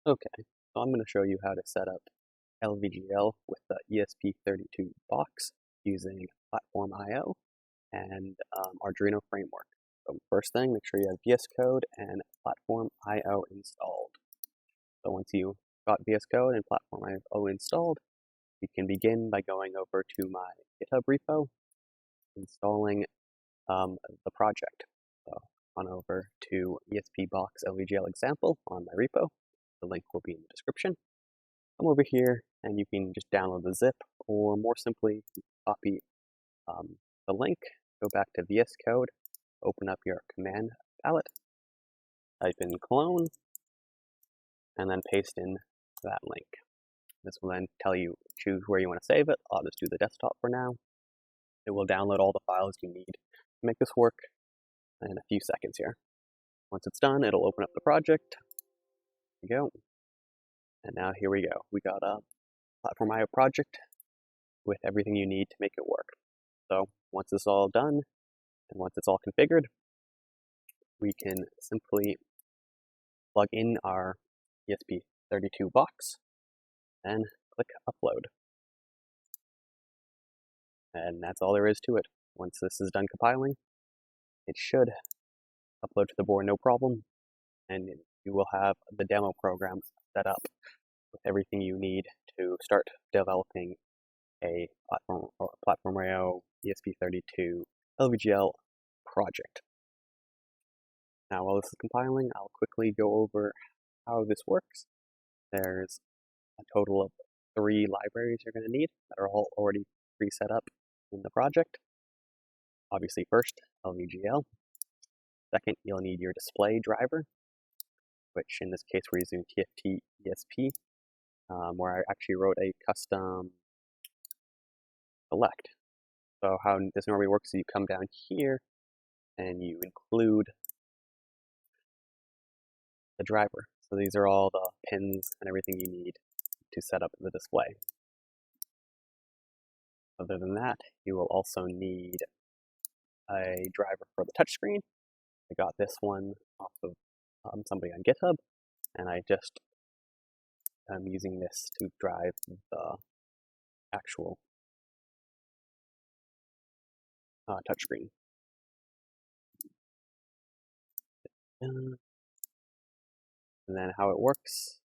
Okay, so I'm going to show you how to set up LVGL with the ESP32 box using PlatformIO and Arduino framework. So first thing, make sure you have VS Code and PlatformIO installed. So once you got VS Code and PlatformIO installed, you can begin by going over to my GitHub repo, installing the project. So on over to ESP box LVGL example on my repo. The link will be in the description. Come over here and you can just download the zip, or more simply, copy the link, go back to VS Code, open up your command palette, type in clone, and then paste in that link. This will then tell you choose where you want to save it. I'll just do the desktop for now. It will download all the files you need to make this work in a few seconds here. Once it's done, it'll open up the project. There you go. And now here we go. We got a PlatformIO project with everything you need to make it work. So once it's all done, and once it's all configured, we can simply plug in our ESP32 box and click upload. And that's all there is to it. Once this is done compiling, it should upload to the board no problem, and you will have the demo program set up with everything you need to start developing a PlatformIO ESP32 LVGL project. Now, while this is compiling, I'll quickly go over how this works. There's a total of 3 libraries you're going to need that are all already pre-set up in the project. Obviously, first, LvGL. Second, you'll need your display driver, which in this case we're using TFT ESP, where I actually wrote a custom select. So how this normally works is you come down here and you include the driver. So these are all the pins and everything you need to set up the display. Other than that, you will also need a driver for the touchscreen. I got this one off of somebody on GitHub, and I just am using this to drive the actual touchscreen. And then how it works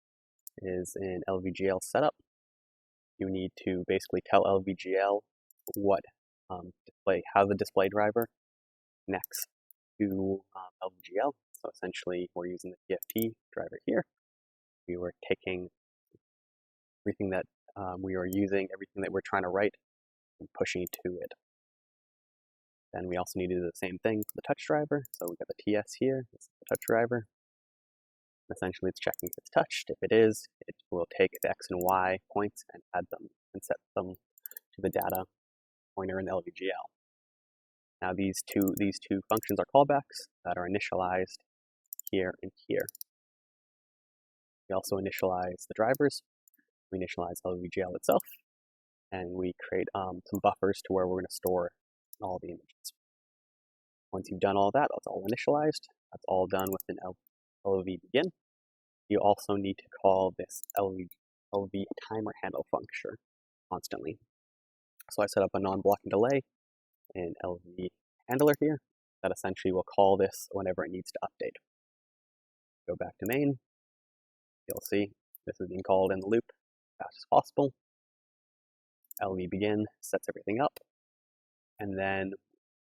is in LVGL setup, you need to basically tell LVGL what how the display driver connects to LVGL. So essentially, we're using the TFT driver here. We were taking everything that we are using, everything that we're trying to write, and pushing to it. Then we also need to do the same thing for the touch driver. So we've got the TS here, this is the touch driver. Essentially, it's checking if it's touched. If it is, it will take the X and Y points and add them and set them to the data pointer in the LVGL. Now these two functions are callbacks that are initialized here and here. We also initialize the drivers. We initialize LVGL itself, and we create some buffers to where we're going to store all the images. Once you've done all that, that's all initialized. That's all done with an LvBegin. You also need to call this LV timer handle function constantly. So I set up a non-blocking delay in LV handler here that essentially will call this whenever it needs to update. Go back to main. You'll see this is being called in the loop as fast as possible. LvBegin sets everything up. And then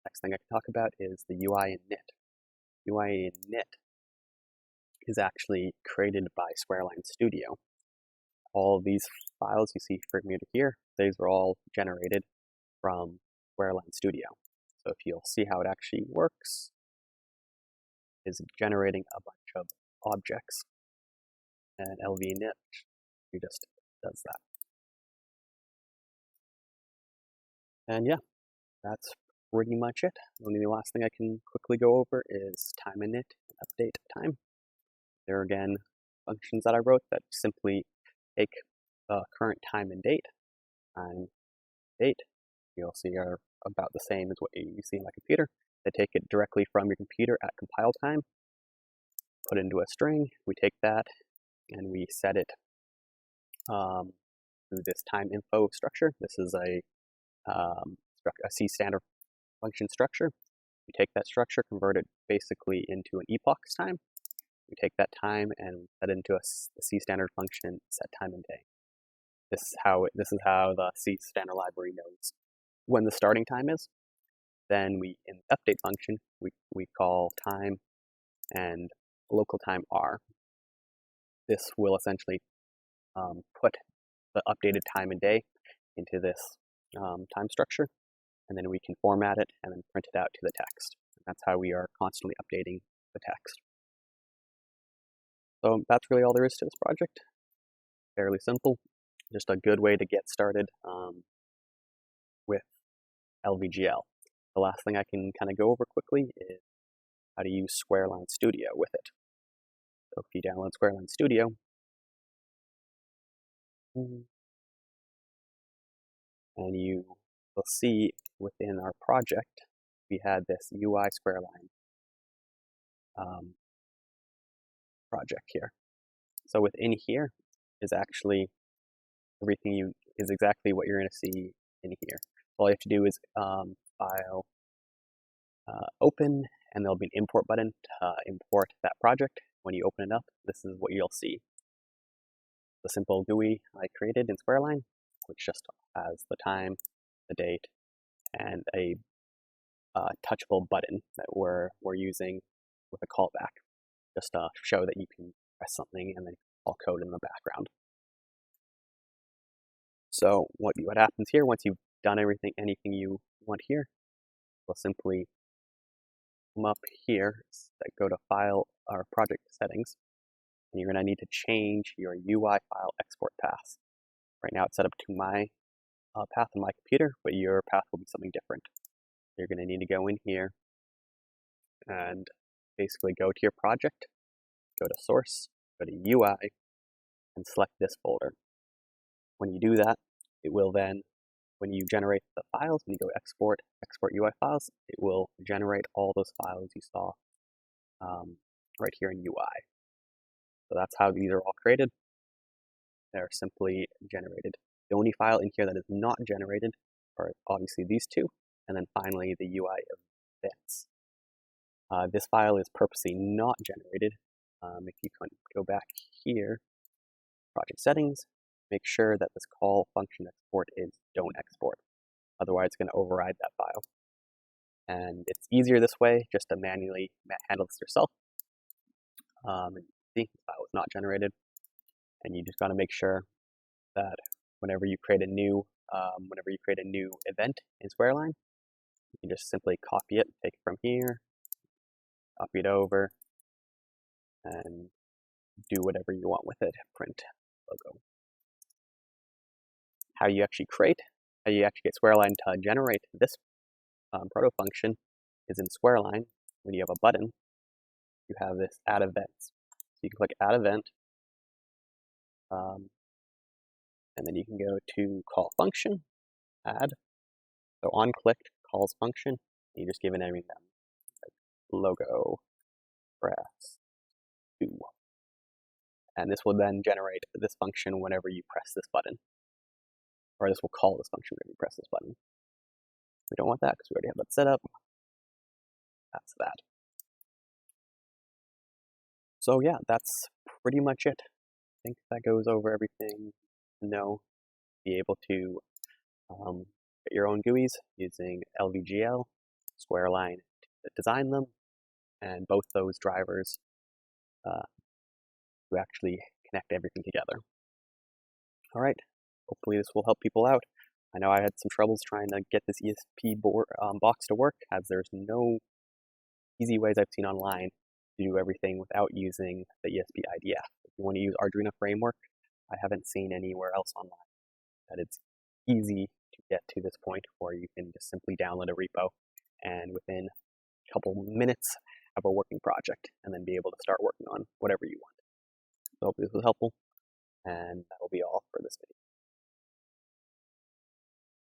next thing I can talk about is the UI init. UI init is actually created by Squareline Studio. All of these files you see for me here, these were all generated from Squareline Studio. So if you'll see how it actually works, is generating a bunch of objects, and LvInit just does that. And yeah, that's pretty much it. Only the last thing I can quickly go over is time init and update time. There are again functions that I wrote that simply take the current time and date. Time, date, you'll see are about the same as what you see on my computer. They take it directly from your computer at compile time, put it into a string. We take that, and we set it to this time info structure. This is a C standard function structure. We take that structure, convert it basically into an epochs time. We take that time and set it into a C standard function, set time and day. This is how the C standard library knows when the starting time is. Then in the update function, we call time and local time R. This will essentially put the updated time and day into this time structure, and then we can format it and then print it out to the text. And that's how we are constantly updating the text. So that's really all there is to this project. Fairly simple, just a good way to get started with LVGL. The last thing I can kind of go over quickly is how to use Squareline Studio with it. So if you download Squareline Studio, and you will see within our project, we had this UI Squareline project here. So within here is actually everything is exactly what you're going to see in here. All you have to do is file, open, and there'll be an import button to import that project. When you open it up, this is what you'll see. The simple GUI I created in Squareline, which just has the time, the date, and a touchable button that we're using with a callback, just to show that you can press something and then call code in the background. So what happens here, once you've done anything you want here, we'll simply come up here, go to File or Project Settings, and you're going to need to change your UI file export path. Right now it's set up to my path on my computer, but your path will be something different. You're going to need to go in here and basically go to your project, go to Source, go to UI, and select this folder. When you do that, it will then, when you generate the files, when you go export UI files, it will generate all those files you saw right here in UI. So that's how these are all created. They're simply generated. The only file in here that is not generated are obviously these two, and then finally the UI events. This file is purposely not generated. If you can go back here, project settings, make sure that this call function export is don't export. Otherwise, it's going to override that file. And it's easier this way, just to manually handle this yourself. See, the file was not generated, and you just got to make sure that whenever you create a new event in Squareline, you can just simply copy it, take it from here, copy it over, and do whatever you want with it. Print logo. How you actually get Squareline to generate this proto function is in Squareline. When you have a button, you have this add events. So you can click add event, and then you can go to call function, add. So on clicked calls function, and you just give it everything like logo press 2. And this will then generate this function whenever you press this button. Or this will call this function whenever you press this button. We don't want that because we already have that set up. That's that. So yeah, that's pretty much it. I think that goes over everything to know. Be able to get your own GUIs using LVGL, Squareline to design them, and both those drivers to actually connect everything together. All right, hopefully this will help people out. I know I had some troubles trying to get this ESP box to work, as there's no easy ways I've seen online to do everything without using the ESP IDF. If you want to use Arduino framework, I haven't seen anywhere else online that it's easy to get to this point where you can just simply download a repo and within a couple minutes have a working project and then be able to start working on whatever you want. So hopefully this was helpful, and that will be all for this video.